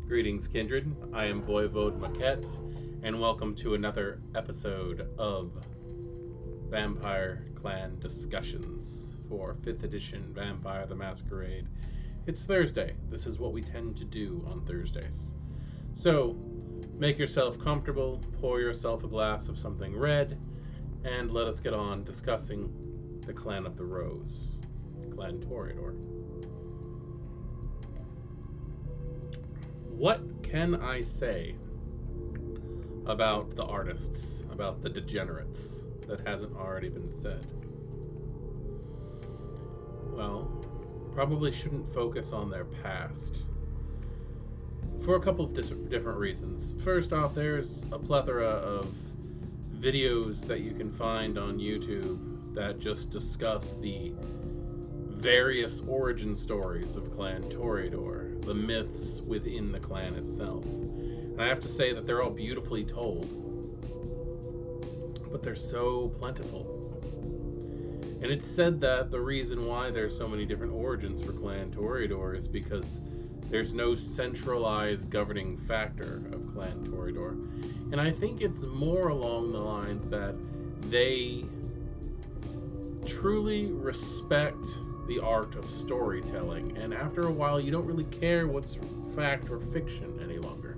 Greetings, kindred. I am Voivode Maquette, and welcome to another episode of Vampire Clan Discussions for 5th edition Vampire the Masquerade. It's Thursday. This is what we tend to do on Thursdays. So, make yourself comfortable, pour yourself a glass of something red, and let us get on discussing the Clan of the Rose, Clan Toreador. What can I say about the artists, about the degenerates, that hasn't already been said? Well, probably shouldn't focus on their past, for a couple of different reasons. First off, there's a plethora of videos that you can find on YouTube that just discuss the various origin stories of Clan Toreador, the myths within the clan itself. And I have to say that they're all beautifully told, but they're so plentiful. And it's said that the reason why there's so many different origins for Clan Toreador is because there's no centralized governing factor of Clan Toreador. And I think it's more along the lines that they truly respect the art of storytelling, and after a while you don't really care what's fact or fiction any longer.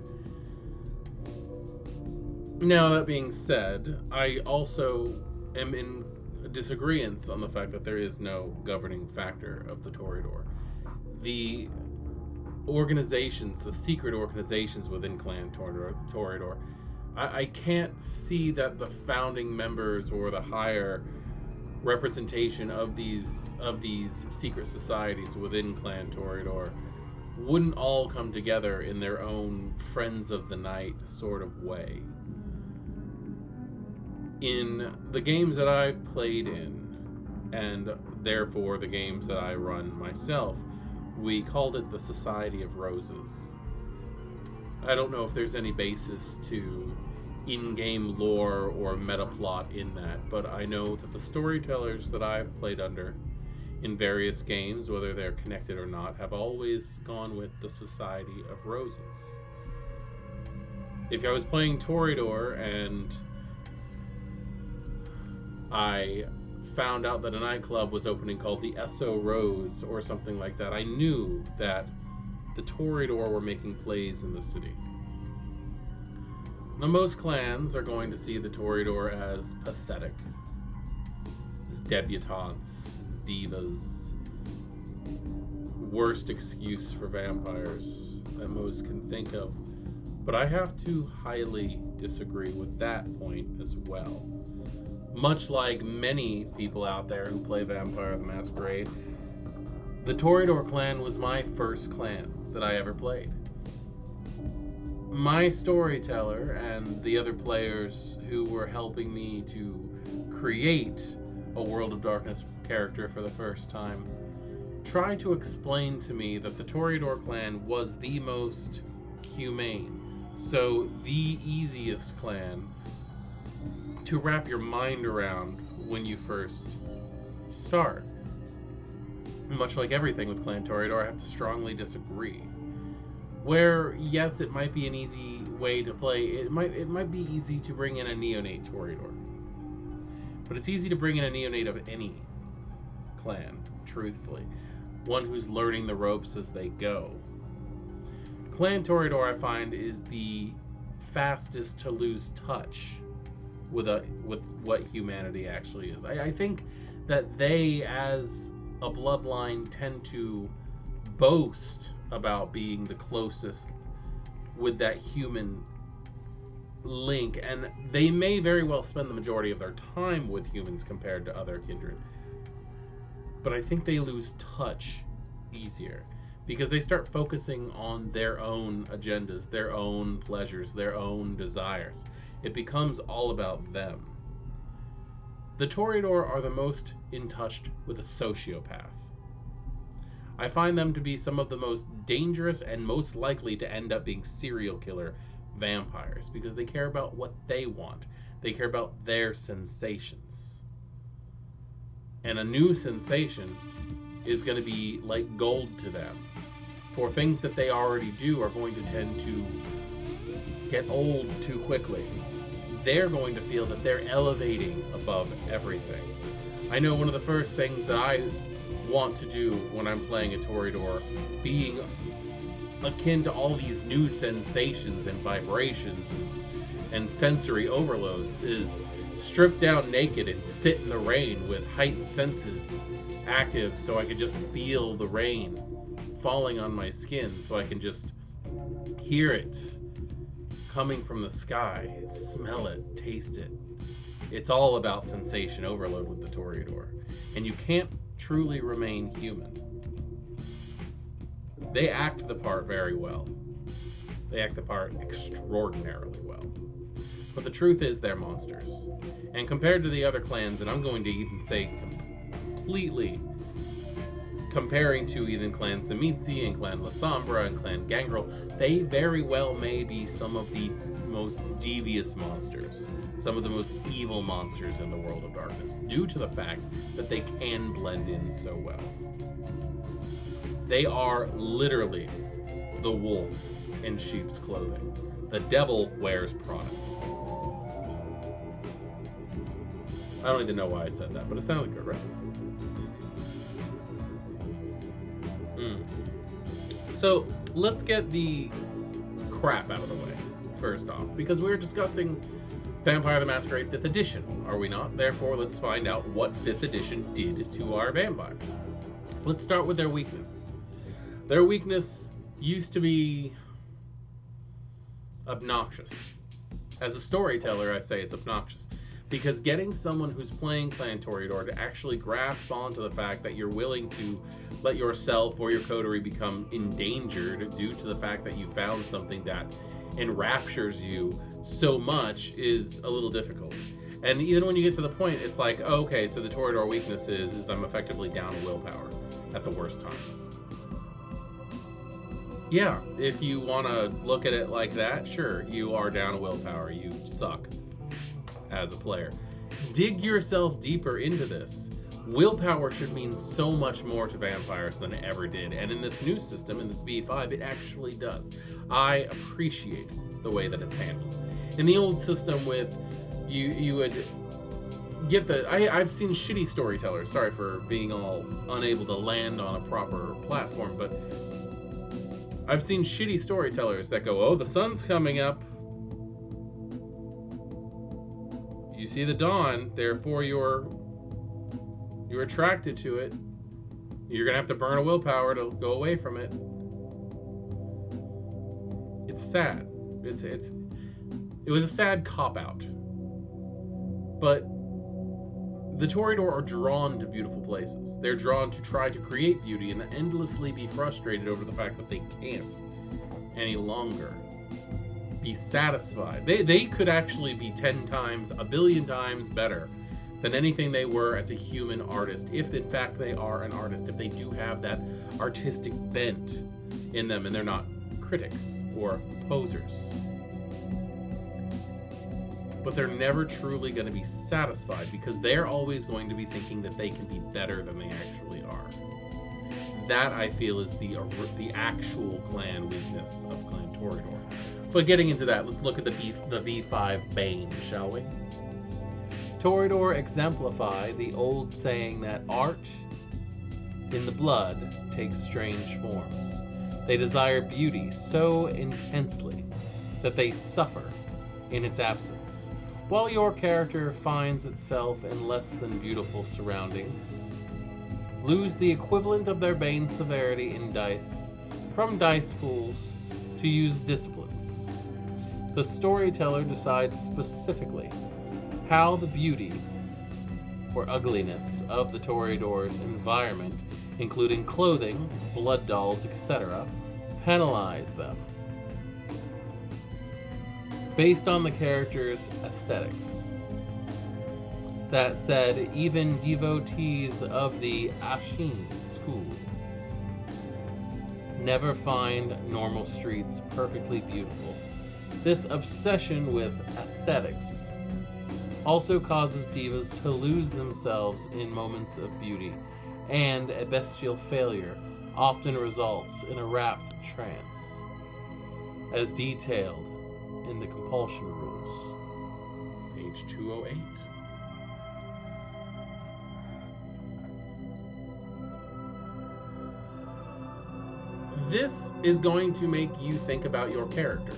Now, that being said, I also am in disagreement on the fact that there is no governing factor of the Toreador. The organizations, the secret organizations within Clan Toreador, I can't see that the founding members or the higher representation of these secret societies within Clan Toreador wouldn't all come together in their own Friends of the Night sort of way. In the games that I've played in, and therefore the games that I run myself, we called it the Society of Roses. I don't know if there's any basis to in-game lore or meta plot in that, but I know that the storytellers that I've played under in various games, whether they're connected or not, have always gone with the Society of Roses. If I was playing Toreador and I found out that a nightclub was opening called the SO Rose or something like that, I knew that the Toreador were making plays in the city. Now, most clans are going to see the Toreador as pathetic, as debutantes, divas, worst excuse for vampires that most can think of. But I have to highly disagree with that point as well. Much like many people out there who play Vampire the Masquerade, the Toreador clan was my first clan that I ever played. My storyteller and the other players who were helping me to create a World of Darkness character for the first time tried to explain to me that the Toreador clan was the most humane, so the easiest clan to wrap your mind around when you first start. Much like everything with Clan Toreador, I have to strongly disagree. Where, yes, it might be an easy way to play, it might be easy to bring in a neonate Toreador. But it's easy to bring in a neonate of any clan, truthfully. One who's learning the ropes as they go. Clan Toreador, I find, is the fastest to lose touch with what humanity actually is. I think that they, as a bloodline, tend to boast about being the closest with that human link, and they may very well spend the majority of their time with humans compared to other kindred, but I think they lose touch easier because they start focusing on their own agendas, their own pleasures, their own desires. It becomes all about them. The Toreador are the most in touch with a sociopath. I find them to be some of the most dangerous and most likely to end up being serial killer vampires because they care about what they want. They care about their sensations. And a new sensation is going to be like gold to them. for things that they already do are going to tend to get old too quickly. They're going to feel that they're elevating above everything. I know one of the first things that I want to do when I'm playing a Toreador, being akin to all these new sensations and vibrations and sensory overloads, is strip down naked and sit in the rain with heightened senses active so I could just feel the rain falling on my skin, so I can just hear it coming from the sky, smell it, taste it. It's all about sensation overload with the Toreador, and you can't truly remain human. They act the part very well. They act the part extraordinarily well. But the truth is they're monsters. And compared to the other clans, and I'm going to even say completely comparing to even Clan Samitsi and Clan La Sombra and Clan Gangrel, they very well may be some of the most devious monsters, some of the most evil monsters in the world of darkness, due to the fact that they can blend in so well. They are literally the wolf in sheep's clothing. The devil wears Prada. I don't even know why I said that, but it sounded good, right? So let's get the crap out of the way first off, because we're discussing Vampire the Masquerade 5th Edition, are we not? Therefore, let's find out what 5th Edition did to our vampires. Let's start with their weakness. Their weakness used to be obnoxious. As a storyteller, I say it's obnoxious, because getting someone who's playing Clan Toreador to actually grasp onto the fact that you're willing to let yourself or your coterie become endangered due to the fact that you found something that enraptures you so much is a little difficult. And even when you get to the point, it's like, oh, okay, so the Toreador weakness is I'm effectively down willpower at the worst times. Yeah, if you want to look at it like that, sure, you are down willpower, you suck as a player. Dig yourself deeper into this. Willpower should mean so much more to vampires than it ever did, and in this new system, in this V5, it actually does. I appreciate the way that it's handled. In the old system with, you would get the... I've seen shitty storytellers, sorry for being all unable to land on a proper platform, but I've seen shitty storytellers that go, oh, the sun's coming up. You see the dawn, therefore you're attracted to it. You're gonna have to burn a willpower to go away from it. It's sad. It was a sad cop-out. But the Toreador are drawn to beautiful places. They're drawn to try to create beauty and endlessly be frustrated over the fact that they can't any longer be satisfied. They could actually be 10 times, a billion times better than anything they were as a human artist, if in fact they are an artist, if they do have that artistic bent in them and they're not critics or posers. But they're never truly going to be satisfied because they're always going to be thinking that they can be better than they actually are. That, I feel, is the actual clan weakness of Clan Toreador. But getting into that, let's look at the V5 Bane, shall we? Toreador exemplify the old saying that art in the blood takes strange forms. They desire beauty so intensely that they suffer in its absence. While your character finds itself in less than beautiful surroundings, lose the equivalent of their bane severity in dice from dice pools to use disciplines. The storyteller decides specifically how the beauty or ugliness of the Toreador's environment, including clothing, blood dolls, etc., penalize them based on the character's aesthetics. That said, even devotees of the Ashin school never find normal streets perfectly beautiful. This obsession with aesthetics also causes divas to lose themselves in moments of beauty and a bestial failure often results in a rapt trance, as detailed in the Compulsion rules. Page 208. This is going to make you think about your character.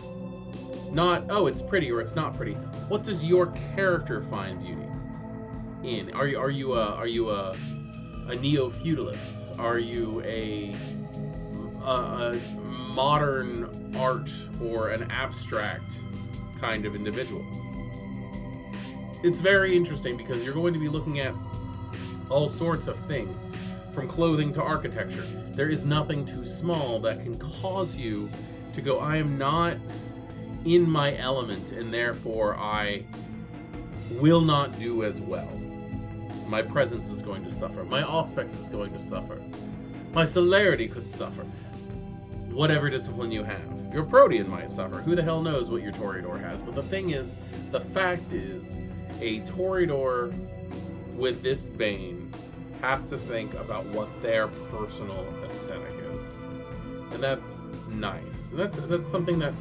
Not, oh, it's pretty or it's not pretty. What does your character find beauty in? Are you a neo-feudalist? Are you a modern art or an abstract kind of individual? It's very interesting because you're going to be looking at all sorts of things, from clothing to architecture. There is nothing too small that can cause you to go, I am not in my element, and therefore I will not do as well. My presence is going to suffer. My auspex is going to suffer. My celerity could suffer. Whatever discipline you have. Your protean might suffer. Who the hell knows what your Toreador has? But the thing is, the fact is, a Toreador with this bane has to think about what their personal aesthetic is. And that's nice. And that's something that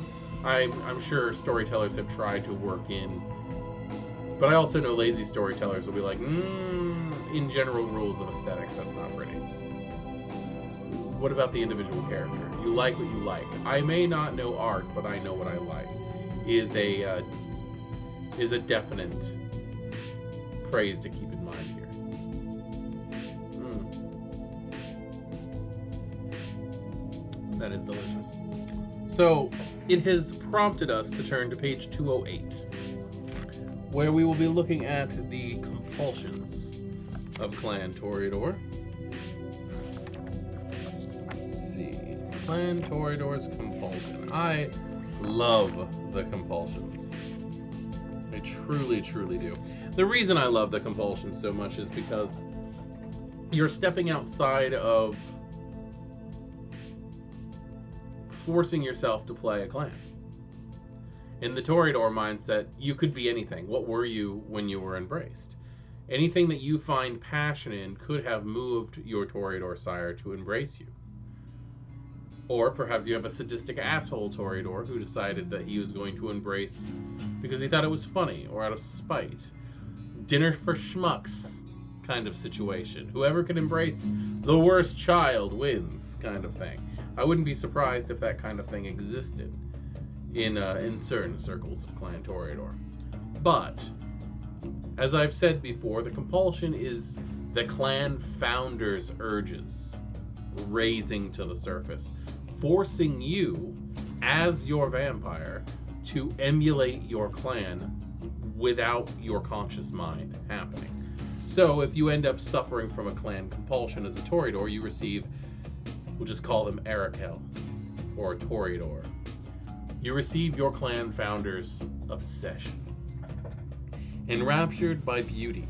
I'm sure storytellers have tried to work in. But I also know lazy storytellers will be like, in general rules of aesthetics, that's not pretty. What about the individual character? You like what you like. I may not know art, but I know what I like. Is a definite phrase to keep in mind here. That is delicious. So it has prompted us to turn to page 208, where we will be looking at the compulsions of Clan Toreador. Let's see. Clan Toreador's compulsion. I love the compulsions. I truly, truly do. The reason I love the compulsion so much is because you're stepping outside of forcing yourself to play a clan. In the Toreador mindset, you could be anything. What were you when you were embraced? Anything that you find passion in could have moved your Toreador sire to embrace you. Or perhaps you have a sadistic asshole Toreador who decided that he was going to embrace because he thought it was funny or out of spite. Dinner for schmucks kind of situation. Whoever can embrace the worst child wins kind of thing. I wouldn't be surprised if that kind of thing existed in certain circles of Clan Toreador. But, as I've said before, the compulsion is the clan founder's urges raising to the surface, forcing you, as your vampire, to emulate your clan without your conscious mind happening. So, if you end up suffering from a clan compulsion as a Toreador, you receive, we'll just call them Arakel, or Toreador. You receive your clan founder's obsession. Enraptured by beauty,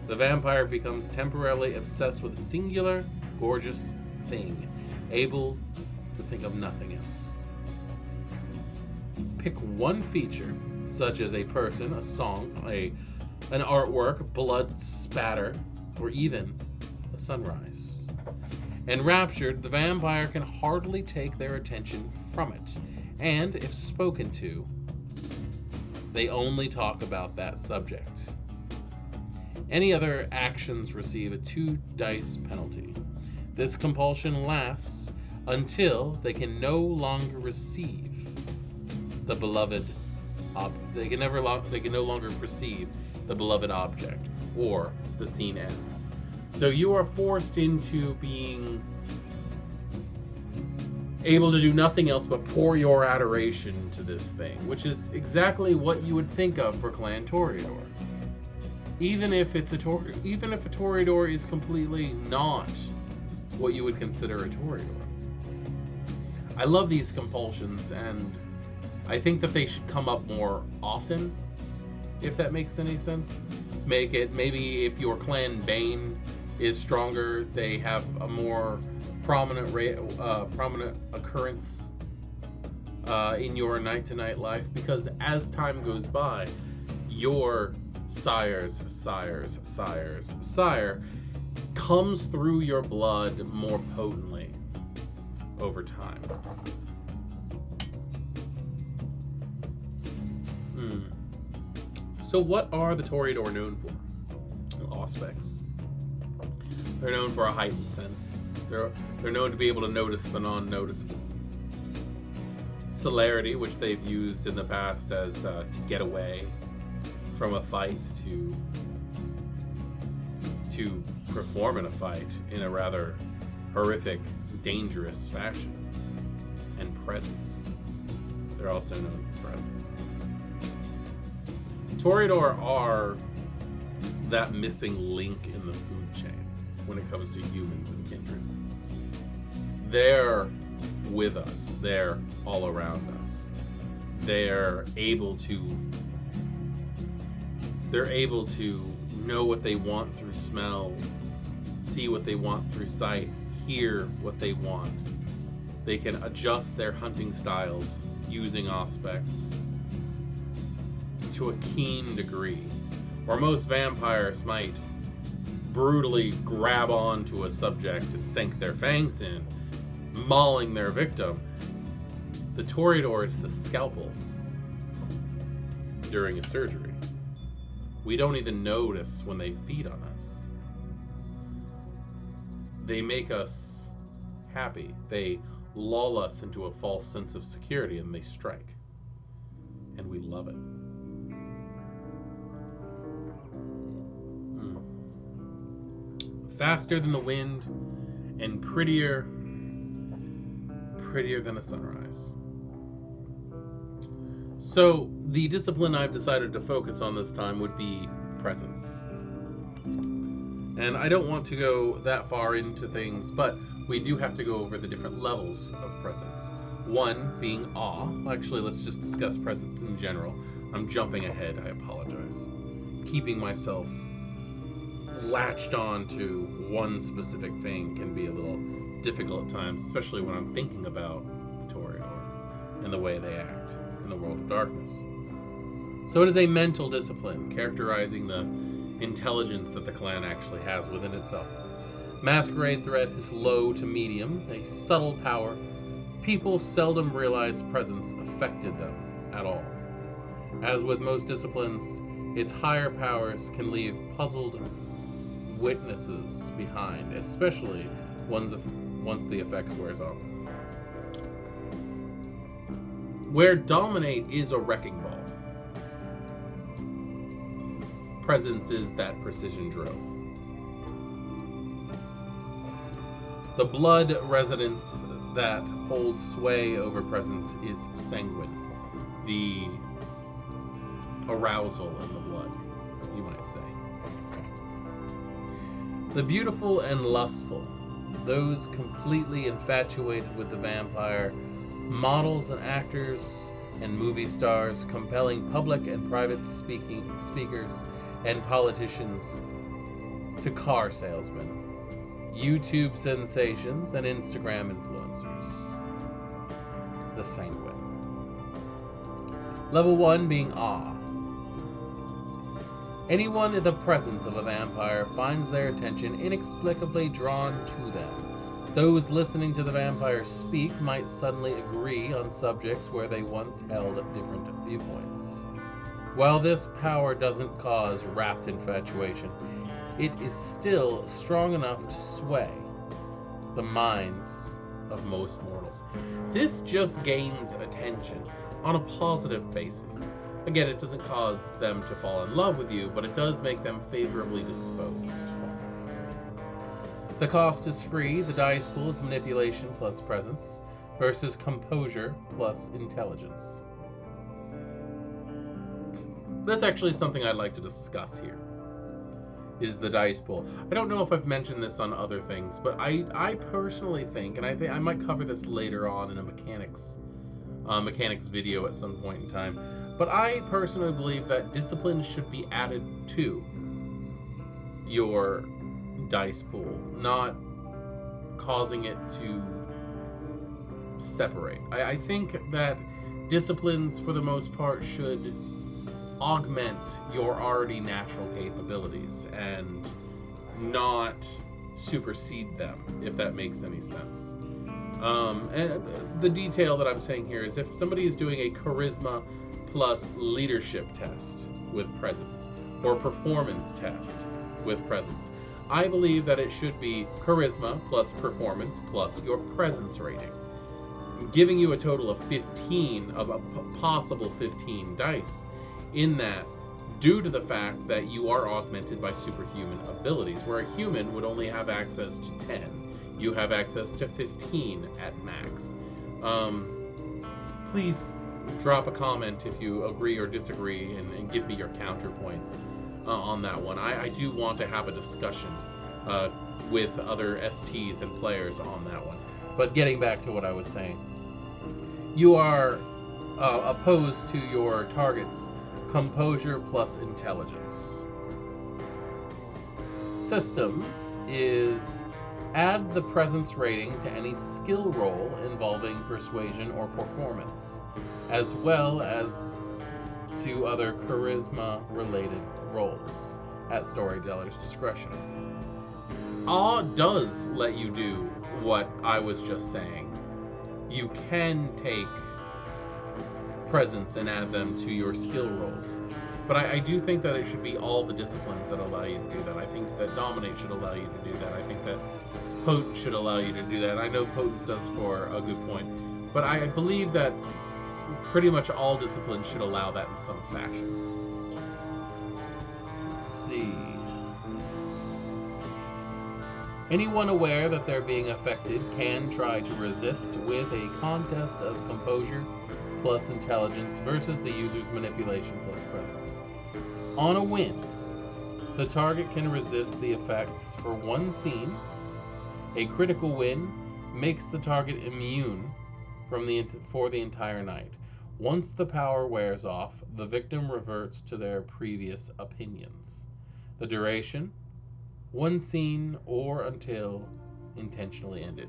the vampire becomes temporarily obsessed with a singular, gorgeous thing, able to think of nothing else. Pick one feature, such as a person, a song, an artwork, blood spatter, or even a sunrise. Enraptured, the vampire can hardly take their attention from it, and if spoken to, they only talk about that subject. Any other actions receive a 2 dice penalty. This compulsion lasts until they can no longer receive the beloved they can no longer perceive the beloved object, or the scene ends. So you are forced into being able to do nothing else but pour your adoration to this thing, which is exactly what you would think of for Clan Toreador. Even if a Toreador is completely not what you would consider a Toreador. I love these compulsions, and I think that they should come up more often, if that makes any sense. Make it, maybe if your clan Bane is stronger, they have a more prominent occurrence in your night-to-night life, because as time goes by, your sire comes through your blood more potently over time. So what are the Toreador known for? Well, aspects. They're known for a heightened sense. They're known to be able to notice the non-noticeable. Celerity, which they've used in the past as to get away from a fight, to perform in a fight in a rather horrific, dangerous fashion. And presence. They're also known for presence. Toreador are that missing link in the food chain when it comes to humans and kindred. They're with us. They're all around us. They're able to know what they want through smell, see what they want through sight, hear what they want. They can adjust their hunting styles using aspects to a keen degree, where most vampires might brutally grab onto a subject and sink their fangs in, mauling their victim. The Toreador is the scalpel during a surgery. We don't even notice when they feed on us. They make us happy. They lull us into a false sense of security, and they strike. And we love it. Faster than the wind and prettier than a sunrise. So the discipline I've decided to focus on this time would be presence. And I don't want to go that far into things, but we do have to go over the different levels of presence. One being awe. Actually, let's just discuss presence in general. I'm jumping ahead, I apologize. Keeping myself latched on to one specific thing can be a little difficult at times, especially when I'm thinking about the Toreador and the way they act in the world of darkness. So it is a mental discipline, characterizing the intelligence that the clan actually has within itself. Masquerade threat is low to medium, a subtle power. People seldom realize presence affected them at all. As with most disciplines, its higher powers can leave puzzled witnesses behind, especially once the effects wears off. Where dominate is a wrecking ball, presence is that precision drill. The blood resonance that holds sway over presence is sanguine, the arousal in the blood, you might say. The beautiful and lustful, those completely infatuated with the vampire, models and actors and movie stars, compelling public and private speakers and politicians to car salesmen, YouTube sensations, and Instagram influencers. The sanguine. Level 1 being awe. Anyone in the presence of a vampire finds their attention inexplicably drawn to them. Those listening to the vampire speak might suddenly agree on subjects where they once held different viewpoints. While this power doesn't cause rapt infatuation, it is still strong enough to sway the minds of most mortals. This just gains attention on a positive basis. Again, it doesn't cause them to fall in love with you, but it does make them favorably disposed. The cost is free. The dice pool is manipulation plus presence versus composure plus intelligence. That's actually something I'd like to discuss here, is the dice pool. I don't know if I've mentioned this on other things, but I personally think, and I think I might cover this later on in a mechanics video at some point in time, but I personally believe that discipline should be added to your dice pool, not causing it to separate. I think that disciplines, for the most part, should augment your already natural capabilities and not supersede them, if that makes any sense. And the detail that I'm saying here is if somebody is doing a charisma plus leadership test with presence, or performance test with presence, I believe that it should be charisma plus performance plus your presence rating, giving you a total of 15, of a possible 15 dice in that, due to the fact that you are augmented by superhuman abilities, where a human would only have access to 10. You have access to 15 at max. Please drop a comment if you agree or disagree, and give me your counterpoints on that one. I do want to have a discussion with other STs and players on that one. But getting back to what I was saying, you are opposed to your target's composure plus intelligence. System is add the presence rating to any skill roll involving persuasion or performance, as well as to other charisma-related rolls at storyteller's discretion. Awe does let you do what I was just saying. You can take presence and add them to your skill rolls. But I do think that it should be all the disciplines that allow you to do that. I think that Dominate should allow you to do that. I think that Potent should allow you to do that. I know Potence does for a good point. But I believe that pretty much all disciplines should allow that in some fashion. Let's see. Anyone aware that they're being affected can try to resist with a contest of composure plus intelligence versus the user's manipulation plus presence. On a win, the target can resist the effects for one scene. A critical win makes the target immune for the entire night. Once the power wears off, the victim reverts to their previous opinions. The duration, one scene or until intentionally ended.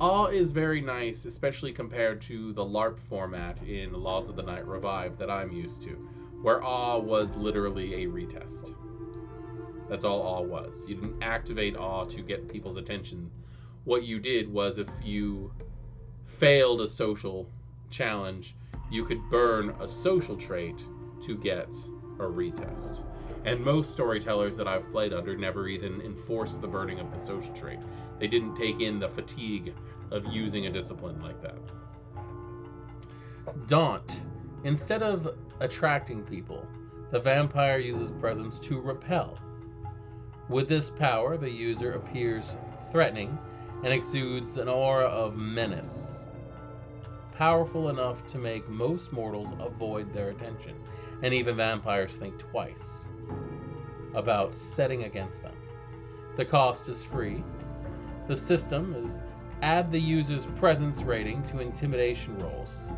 Awe is very nice, especially compared to the LARP format in Laws of the Night Revive that I'm used to, where Awe was literally a retest. That's all Awe was. You didn't activate Awe to get people's attention. What you did was, if you failed a social challenge, you could burn a social trait to get a retest. And most storytellers that I've played under never even enforced the burning of the social trait. They didn't take in the fatigue of using a discipline like that. Daunt. Instead of attracting people, the vampire uses presence to repel. With this power, the user appears threatening and exudes an aura of menace, powerful enough to make most mortals avoid their attention, and even vampires think twice about setting against them. The cost is free. The system is add the user's presence rating to intimidation rolls.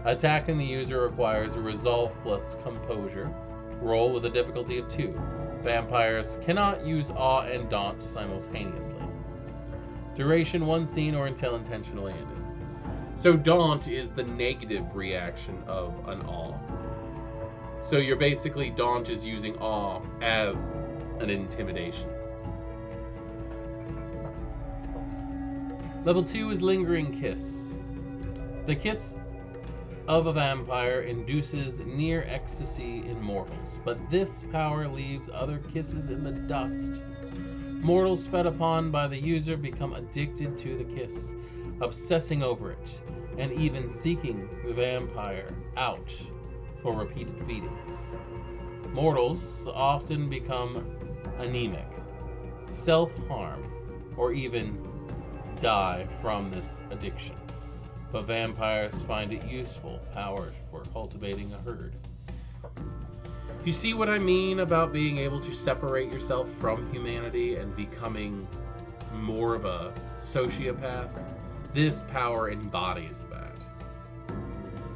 Attacking the user requires a resolve plus composure roll with a difficulty of 2. Vampires cannot use Awe and Daunt simultaneously. Duration 1 scene or until intentionally ended. So Daunt is the negative reaction of an Awe. So you're basically, Daunt is using Awe as an intimidation. Level 2 is Lingering Kiss. The kiss of a vampire induces near ecstasy in mortals, but this power leaves other kisses in the dust. Mortals fed upon by the user become addicted to the kiss, obsessing over it, and even seeking the vampire out for repeated feedings. Mortals often become anemic, self-harm, or even die from this addiction. But vampires find it useful power for cultivating a herd. You see what I mean about being able to separate yourself from humanity and becoming more of a sociopath? This power embodies that.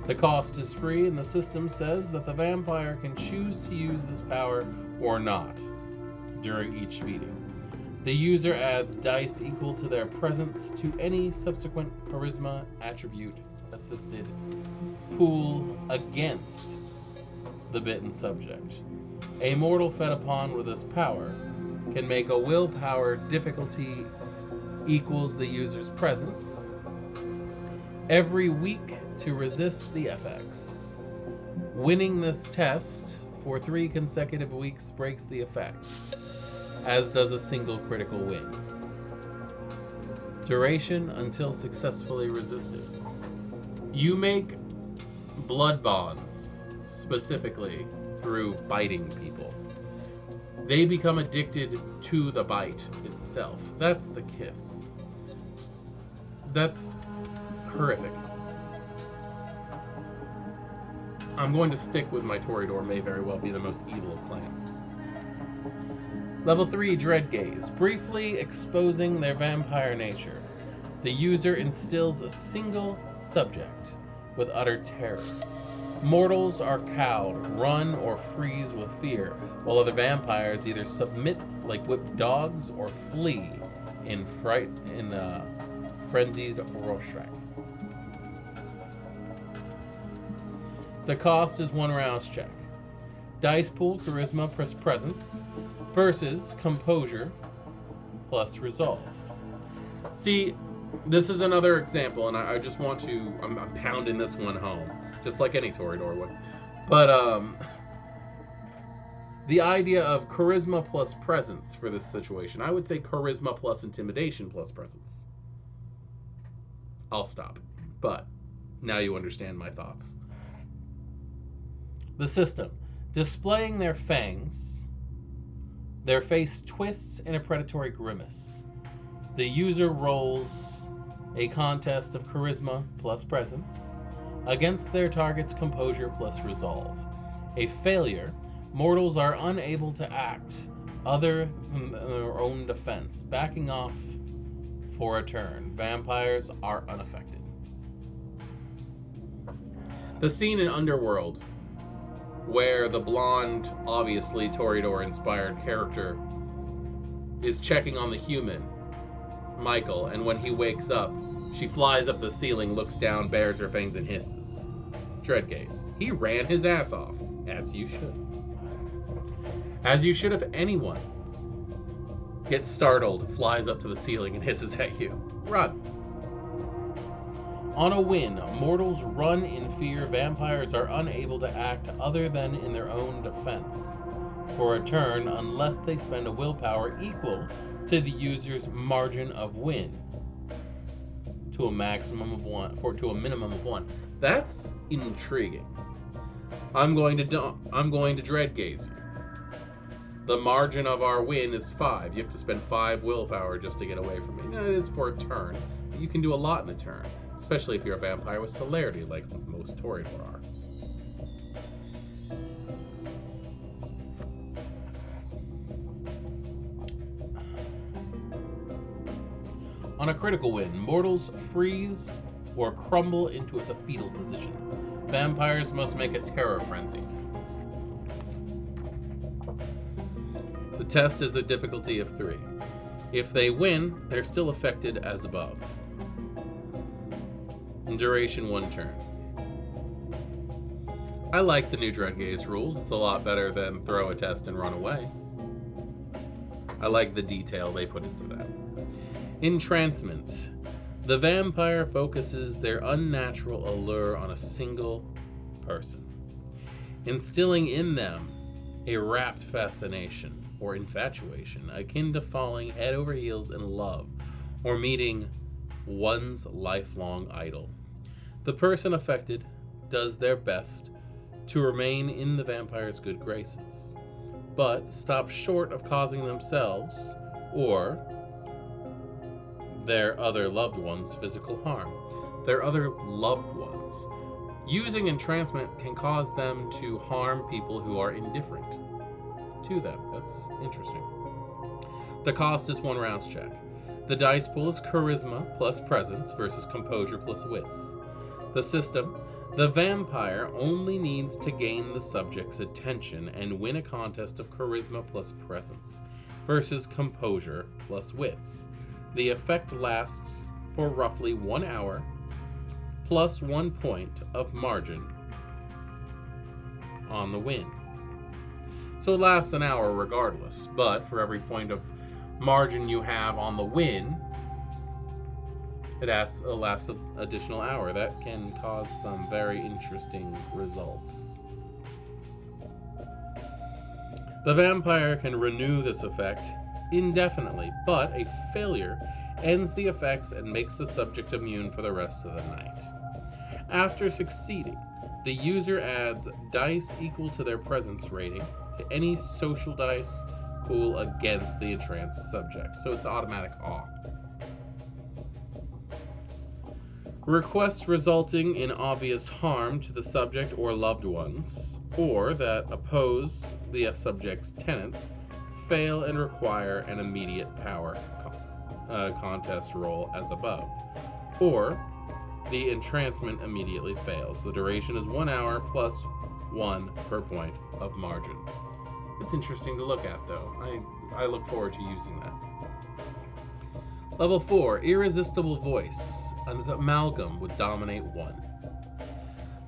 The cost is free, and the system says that the vampire can choose to use this power or not during each feeding. The user adds dice equal to their presence to any subsequent charisma attribute assisted pool against the bitten subject. A mortal fed upon with this power can make a willpower difficulty equals the user's presence every week to resist the effects. Winning this test for 3 consecutive weeks breaks the effect, as does a single critical win. Duration until successfully resisted. You make blood bonds, specifically through biting people. They become addicted to the bite itself. That's the kiss. That's horrific. I'm going to stick with my Toreador may very well be the most evil of clans. Level 3, Dread Gaze. Briefly exposing their vampire nature. The user instills a single subject with utter terror. Mortals are cowed, run, or freeze with fear, while other vampires either submit like whipped dogs or flee in frenzied Rorschach. The cost is 1 rouse check. Dice pool, charisma plus presence versus composure plus resolve. See, this is another example, and I just want to, I'm pounding this one home, just like any Toreador would. But the idea of charisma plus presence for this situation, I would say charisma plus intimidation plus presence. I'll stop, but now you understand my thoughts. The system. Displaying their fangs, their face twists in a predatory grimace. The user rolls a contest of charisma plus presence against their target's composure plus resolve. A failure, mortals are unable to act other than their own defense, backing off for a turn. Vampires are unaffected. The scene in Underworld, where the blonde, obviously Toreador-inspired character is checking on the human, Michael, and when he wakes up, she flies up the ceiling, looks down, bares her fangs, and hisses. Dread Gaze. He ran his ass off, as you should. As you should if anyone gets startled, flies up to the ceiling, and hisses at you. Run. On a win, mortals run in fear. Vampires are unable to act other than in their own defense for a turn unless they spend a willpower equal to the user's margin of win to a maximum of 1 to a minimum of 1. That's intriguing. I'm going to Dread Gaze. The margin of our win is 5. You have to spend 5 willpower just to get away from me. Now, it is for a turn, but you can do a lot in a turn, especially if you're a vampire with celerity like most Toreador are. On a critical win, mortals freeze or crumble into the fetal position. Vampires must make a terror frenzy. The test is a difficulty of 3. If they win, they're still affected as above. Duration 1 turn. I like the new Dread Gaze rules. It's a lot better than throw a test and run away. I like the detail they put into that. Entrancement. The vampire focuses their unnatural allure on a single person, instilling in them a rapt fascination or infatuation akin to falling head over heels in love or meeting one's lifelong idol. The person affected does their best to remain in the vampire's good graces, but stops short of causing themselves or their other loved ones physical harm. Their other loved ones. Using entrancement can cause them to harm people who are indifferent to them. That's interesting. The cost is 1 rouse check. The dice pool is charisma plus presence versus composure plus wits. The system. The vampire only needs to gain the subject's attention and win a contest of charisma plus presence versus composure plus wits. The effect lasts for roughly 1 hour plus 1 point of margin on the win. So it lasts an hour regardless, but for every point of margin you have on the win, It lasts an additional hour. That can cause some very interesting results. The vampire can renew this effect indefinitely, but a failure ends the effects and makes the subject immune for the rest of the night. After succeeding, the user adds dice equal to their presence rating to any social dice pool against the entranced subject, so it's automatic awe. Requests resulting in obvious harm to the subject or loved ones, or that oppose the subject's tenets, fail and require an immediate power contest roll as above, or the entrancement immediately fails. The duration is 1 hour plus 1 per point of margin. It's interesting to look at, though. I look forward to using that. Level 4, Irresistible Voice, an amalgam with Dominate 1.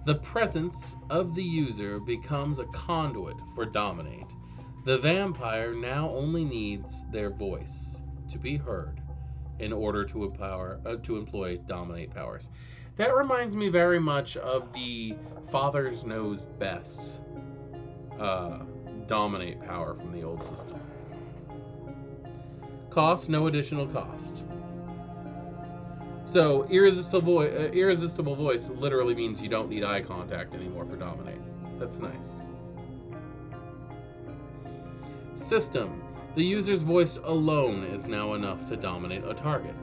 The presence of the user becomes a conduit for Dominate. The vampire now only needs their voice to be heard in order to employ Dominate powers. That reminds me very much of the Father's Knows Best Dominate power from the old system. Cost, no additional cost. So, irresistible voice literally means you don't need eye contact anymore for Dominate. That's nice. System. The user's voice alone is now enough to dominate a target.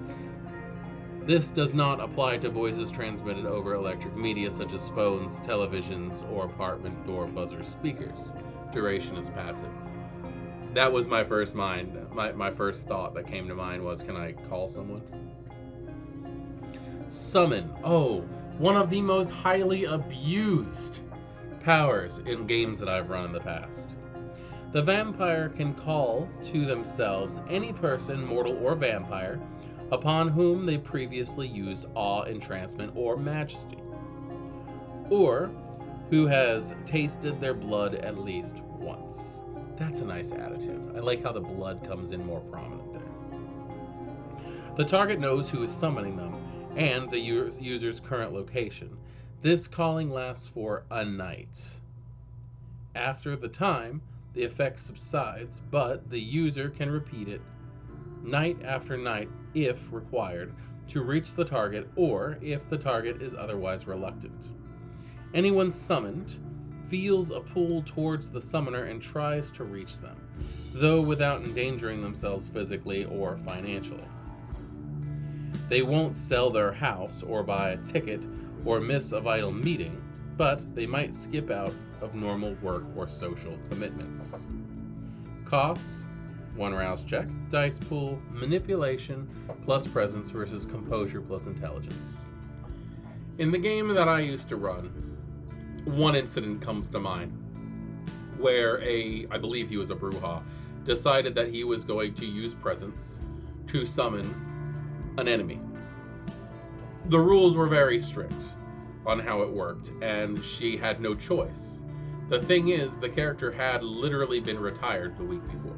This does not apply to voices transmitted over electric media such as phones, televisions, or apartment door buzzer speakers. Duration is passive. That was my first my first thought that came to mind was, can I call someone? Summon. Oh, one of the most highly abused powers in games that I've run in the past. The vampire can call to themselves any person, mortal or vampire, upon whom they previously used awe, entrancement, or majesty, or who has tasted their blood at least once. That's a nice additive. I like how the blood comes in more prominent there. The target knows who is summoning them and the user's current location. This calling lasts for a night. After the time, the effect subsides, but the user can repeat it night after night if required to reach the target or if the target is otherwise reluctant. Anyone summoned feels a pull towards the summoner and tries to reach them, though without endangering themselves physically or financially. They won't sell their house or buy a ticket or miss a vital meeting, but they might skip out of normal work or social commitments. Costs: 1 rouse check, dice pool, manipulation plus presence versus composure plus intelligence. In the game that I used to run, one incident comes to mind where I believe he was a Bruja, decided that he was going to use presence to summon an enemy. The rules were very strict on how it worked, and she had no choice. The thing is, the character had literally been retired the week before.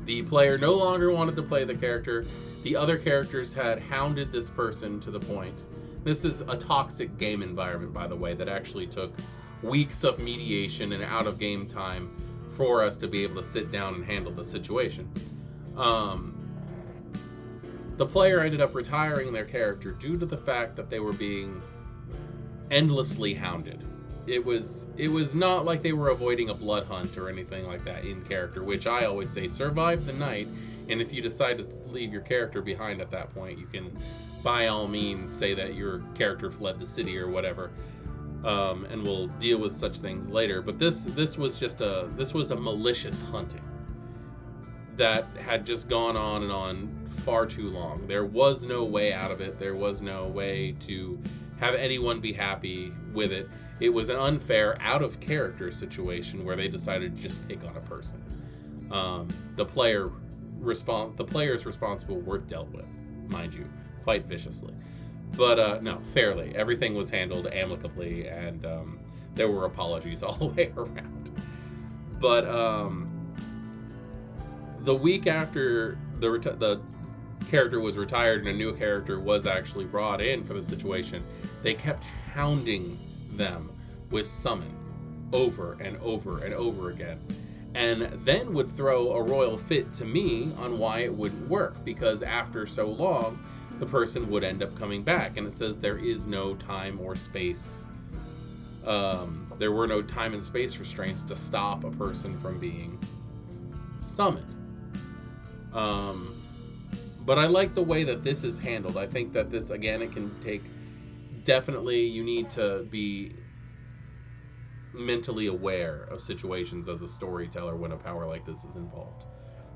The player no longer wanted to play the character. The other characters had hounded this person to the point. This is a toxic game environment, by the way, that actually took weeks of mediation and out-of-game time for us to be able to sit down and handle the situation. The player ended up retiring their character due to the fact that they were being endlessly hounded. It was not like they were avoiding a blood hunt or anything like that in character, which I always say, survive the night, and if you decide to leave your character behind at that point, you can by all means say that your character fled the city or whatever, and we'll deal with such things later. But this was a malicious hunting that had just gone on and on far too long. There was no way out of it. There was no way to have anyone be happy with it. It was an unfair, out-of-character situation where they decided to just pick on a person. The players responsible were dealt with, mind you, quite viciously. But no, fairly. Everything was handled amicably, and there were apologies all the way around. But the week after the character was retired and a new character was actually brought in for the situation, they kept hounding them with summon over and over and over again, and then would throw a royal fit to me on why it wouldn't work, because after so long the person would end up coming back, and it says there is no time or space, there were no time and space restraints to stop a person from being summoned. But I like the way that this is handled. I think that this, again, it can take, definitely you need to be mentally aware of situations as a storyteller when a power like this is involved.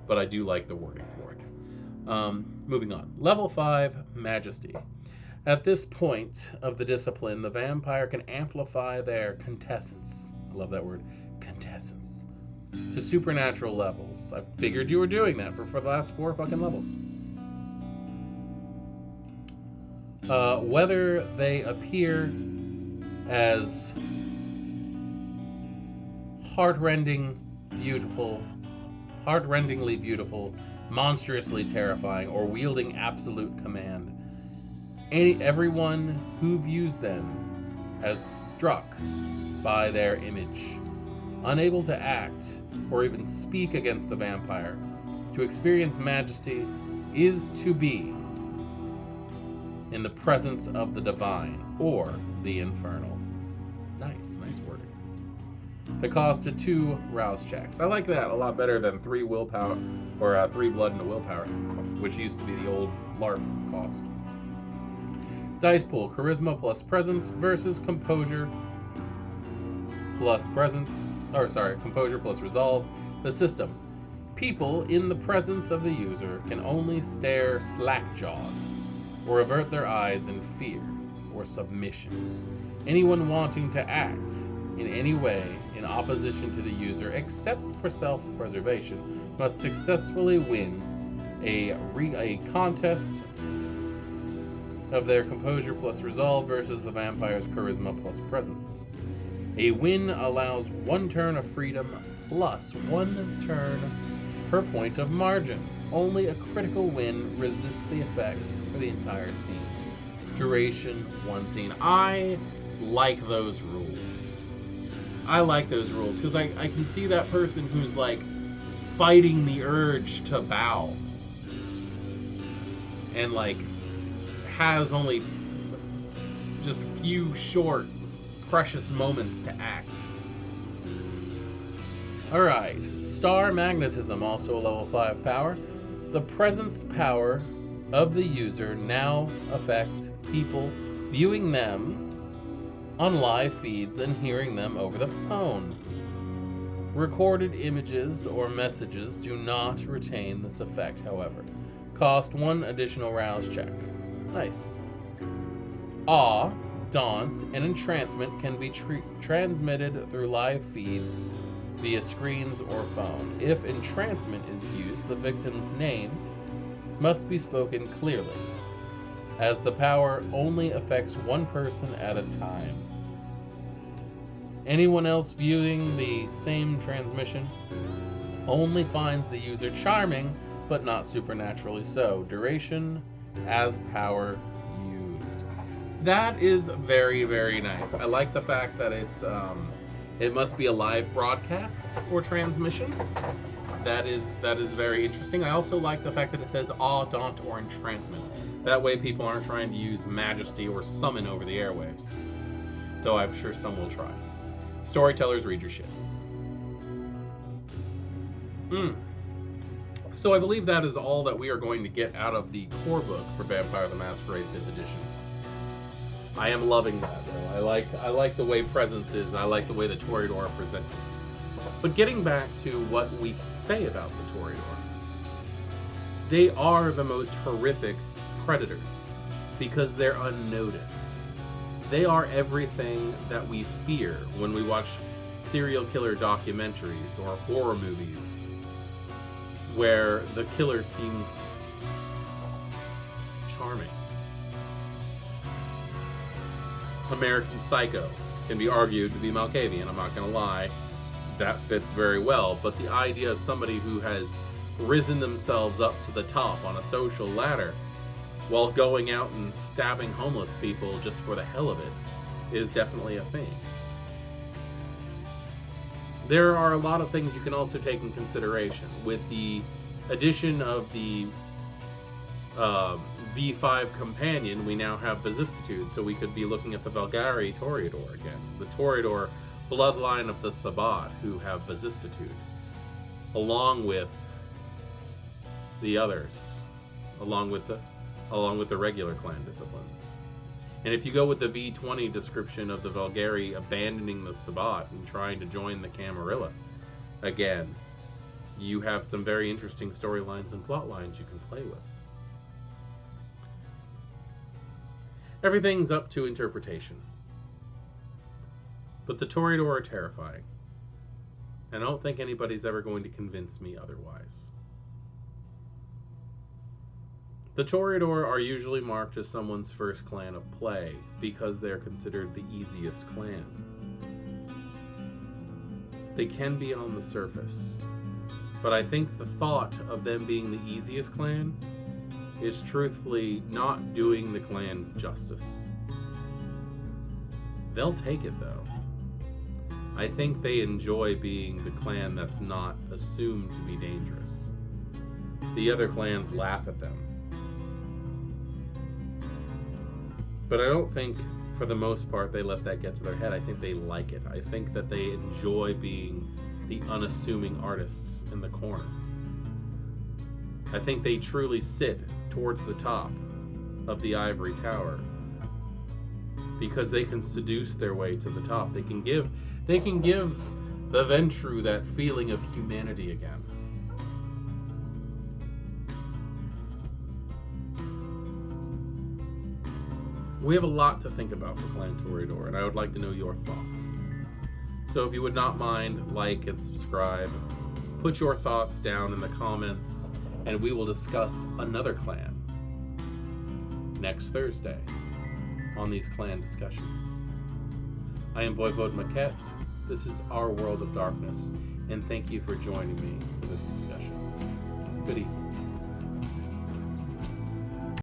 But I do like the wording for it. Moving on. Level 5, Majesty. At this point of the discipline, the vampire can amplify their contestants. I love that word, contestants. To supernatural levels. I figured you were doing that for the last 4 fucking levels. Whether they appear as heartrendingly beautiful, monstrously terrifying, or wielding absolute command, everyone who views them as struck by their image, unable to act or even speak against the vampire. To experience majesty is to be in the presence of the divine or the infernal. Nice wording. The cost of 2 rouse checks. I like that a lot better than 3 willpower, or 3 blood and a willpower, which used to be the old LARP cost. Dice pool: charisma plus presence versus composure plus composure plus resolve. The system: people in the presence of the user can only stare slack-jawed or avert their eyes in fear or submission. Anyone wanting to act in any way in opposition to the user, except for self-preservation, must successfully win a contest of their composure plus resolve versus the vampire's charisma plus presence. A win allows 1 turn of freedom plus 1 turn per point of margin. Only a critical win resists the effects for the entire scene. Duration: 1 scene. I like those rules. Because I can see that person who's like fighting the urge to bow and like has only just a few short, precious moments to act. Alright, Star Magnetism, also a level 5 power. The presence power of the user now affect people viewing them on live feeds and hearing them over the phone. Recorded images or messages do not retain this effect, however. Cost 1 additional rouse check. Nice. Awe, daunt, and entrancement can be transmitted through live feeds via screens or phone. If entrancement is used, the victim's name must be spoken clearly, as the power only affects 1 person at a time. Anyone else viewing the same transmission only finds the user charming, but not supernaturally so. Duration: as power used. That is very, very nice. I like the fact that it's it must be a live broadcast or transmission. That is very interesting. I also like the fact that it says awe, daunt, or entrancement. That way people aren't trying to use majesty or summon over the airwaves. Though I'm sure some will try. Storytellers, read your shit. So I believe that is all that we are going to get out of the core book for Vampire the Masquerade 5th edition. I am loving that, though. I like the way presence is. I like the way the Toreador are presented. But getting back to what we can say about the Toreador, they are the most horrific predators because they're unnoticed. They are everything that we fear when we watch serial killer documentaries or horror movies where the killer seems charming. American Psycho can be argued to be Malkavian, I'm not going to lie. That fits very well, but the idea of somebody who has risen themselves up to the top on a social ladder while going out and stabbing homeless people just for the hell of it is definitely a thing. There are a lot of things you can also take in consideration. With the addition of the V5 companion, we now have vicissitude, so we could be looking at the Valgari Toreador again. The Toreador bloodline of the Sabbat, who have vicissitude, along with the others, along with the regular clan disciplines. And if you go with the V20 description of the Valgari abandoning the Sabbat and trying to join the Camarilla, again, you have some very interesting storylines and plot lines you can play with. Everything's up to interpretation. But the Toreador are terrifying. And I don't think anybody's ever going to convince me otherwise. The Toreador are usually marked as someone's first clan of play because they're considered the easiest clan. They can be on the surface, but I think the thought of them being the easiest clan is truthfully not doing the clan justice. They'll take it though. I think they enjoy being the clan that's not assumed to be dangerous. The other clans laugh at them. But I don't think, for the most part, they let that get to their head. I think they like it. I think that they enjoy being the unassuming artists in the corner. I think they truly sit towards the top of the ivory tower because they can seduce their way to the top. They can give the Ventru that feeling of humanity again. We have a lot to think about for Clan Toreador, and I would like to know your thoughts. So if you would not mind, like and subscribe. Put your thoughts down in the comments, and we will discuss another clan next Thursday on these clan discussions. I am Voivode Maquette. This is Our World of Darkness, and thank you for joining me for this discussion. Good evening.